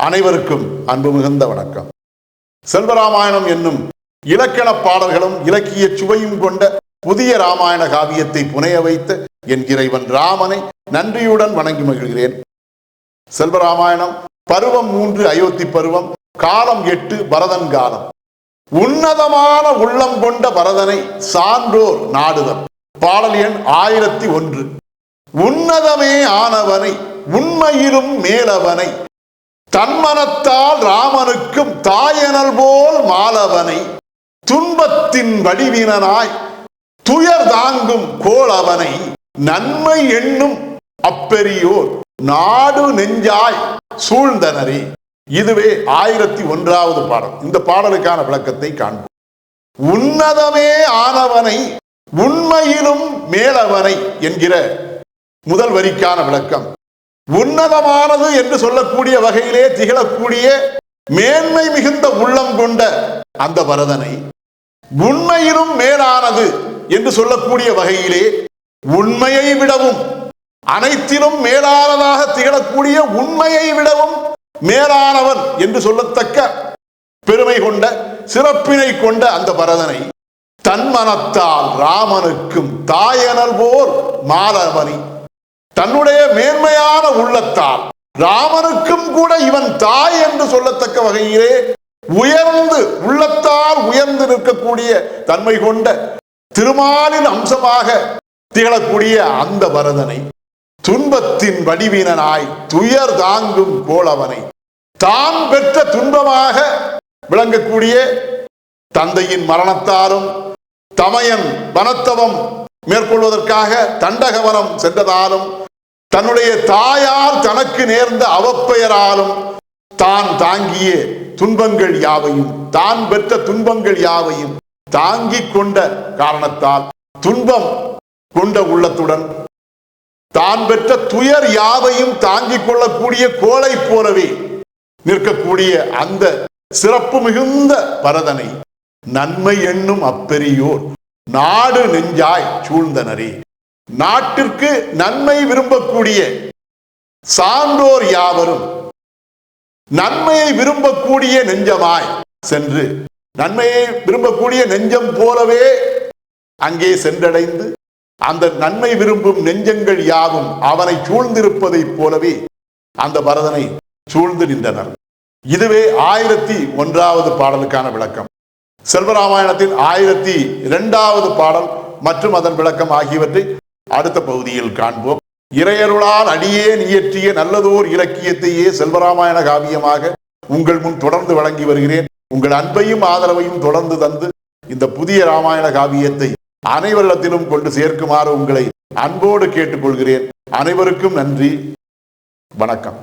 அனைவருக்கும் அன்பு மிகுந்த வணக்கம். செல்வராமாயணம் என்னும் இலக்கண பாடல்களும் இலக்கிய சுவையும் கொண்ட புதிய ராமாயண காவியத்தை புனைய வைத்த என் இறைவன் ராமனை நன்றியுடன் வணங்கி மகிழ்கிறேன். செல்வராமாயணம் பருவம் 3 அயோத்தி பருவம், காலம் 8 பரதன் காலம். உன்னதமான உள்ளம் கொண்ட பரதனை சான்றோர் நாடுதல். பாடல் எண் 1001. உன்னதமே ஆனவனை உண்மையிலும் மேலவனை தன்மனத்தால் ராமனுக்கும் தாயனல் போல் மாலவனை துன்பத்தின் வடிவினனாய் துயர் தாங்கும் கோளவனை நன்மை எண்ணும் அப்பெரியோர் நாடு நெஞ்சாய் சூழ்ந்தனரே. இதுவே 1001வது பாடல். இந்த பாடலுக்கான விளக்கத்தை காண்போம். உன்னதமே ஆனவனை உண்மையிலும் மேலவனை என்கிற முதல் வரிக்கான விளக்கம். உன்னதமானது என்று சொல்லக்கூடிய வகையிலே திகழக்கூடிய மேன்மை மிகுந்த உள்ளம் கொண்ட அந்த பரதனை உண்மையிலும் மேலானது என்று சொல்லக்கூடிய வகையிலே உண்மையை விடவும் அனைத்திலும் மேலானதாக திகழக்கூடிய உண்மையை விடவும் மேலானவன் என்று சொல்லத்தக்க பெருமை கொண்ட சிறப்பினை கொண்ட அந்த பரதனை தன்மனத்தால் ராமனுக்கும் தாயனல் போல் மாலவனை தன்னுடைய மேன்மையான உள்ளத்தால் ராமனுக்கும் கூட இவன் தாய் என்று சொல்லத்தக்க வகையிலே உயர்ந்து உள்ளத்தால் உயர்ந்து நிற்கக்கூடிய தன்மை கொண்ட திருமாலின் அம்சமாக திகழக்கூடிய அந்த பரதனை துன்பத்தின் வடிவினனாய் துயர் தாங்கும் கோளவனை தான் பெற்ற துன்பமாக விளங்கக்கூடிய தந்தையின் மரணத்தாலும் தமையன் வனத்தவம் மேற்கொள்வதற்காக தண்டகவனம் சென்றதாலும் தன்னுடைய தாயால் தனக்கு நேர்ந்த அவப்பெயராலும் தான் தாங்கிய துன்பங்கள் யாவையும் தான் பெற்ற துன்பங்கள் யாவையும் தாங்கிக் கொண்ட காரணத்தால் துன்பம் கொண்ட உள்ளத்துடன் தான் பெற்ற துயர் யாவையும் தாங்கிக் கொள்ளக்கூடிய கோளை போலவே நிற்கக்கூடிய அந்த சிறப்பு மிகுந்த பரதனை நன்மை எண்ணும் அப்பெரியோர் நாடு நெஞ்சாய் சூழ்ந்தனரே. நாட்டிற்கு நன்மை விரும்பக்கூடிய சான்றோர் யாவரும் நன்மையை விரும்பக்கூடிய நெஞ்சமாய் சென்று நன்மையை விரும்பக்கூடிய நெஞ்சம் போலவே அங்கே சென்றடைந்து அந்த நன்மை விரும்பும் நெஞ்சங்கள் யாவும் அவனை சூழ்ந்திருப்பதைப் போலவே அந்த பரதனை சூழ்ந்து நின்றனர். இதுவே 1001வது பாடலுக்கான விளக்கம். செல்வராமாயணத்தின் 1002வது பாடல் மற்றும் அதன் விளக்கம் ஆகியவற்றை அடுத்த பகுதியில் காண்போம். இறையருளால் அடியேன் இயற்றிய நல்லதோர் இலக்கியத்தையே செல்வராமாயண காவியமாக உங்கள் முன் தொடர்ந்து வழங்கி வருகிறேன். உங்கள் அன்பையும் ஆதரவையும் தொடர்ந்து தந்து இந்த புதிய ராமாயண காவியத்தை அனைவரிடத்திலும் கொண்டு சேர்க்குமாறு உங்களை அன்போடு கேட்டுக்கொள்கிறேன். அனைவருக்கும் நன்றி, வணக்கம்.